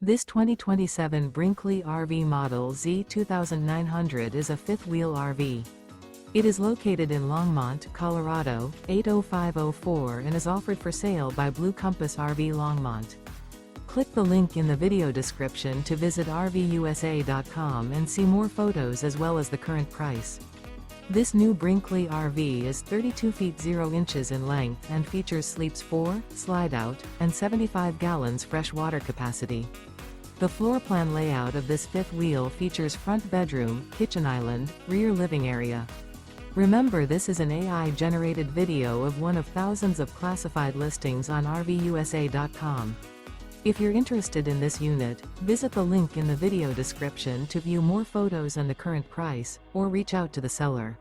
This 2027 Brinkley RV Model Z 2900 is a fifth-wheel RV. It is located in Longmont, Colorado, 80504 and is offered for sale by Blue Compass RV Longmont. Click the link in the video description to visit RVUSA.com and see more photos as well as the current price. This new Brinkley RV is 32 feet 0 inches in length and features sleeps 4, slide-out, and 75 gallons fresh water capacity. The floor plan layout of this fifth wheel features front bedroom, kitchen island, rear living area. Remember, this is an AI-generated video of one of thousands of classified listings on RVUSA.com. If you're interested in this unit, visit the link in the video description to view more photos and the current price, or reach out to the seller.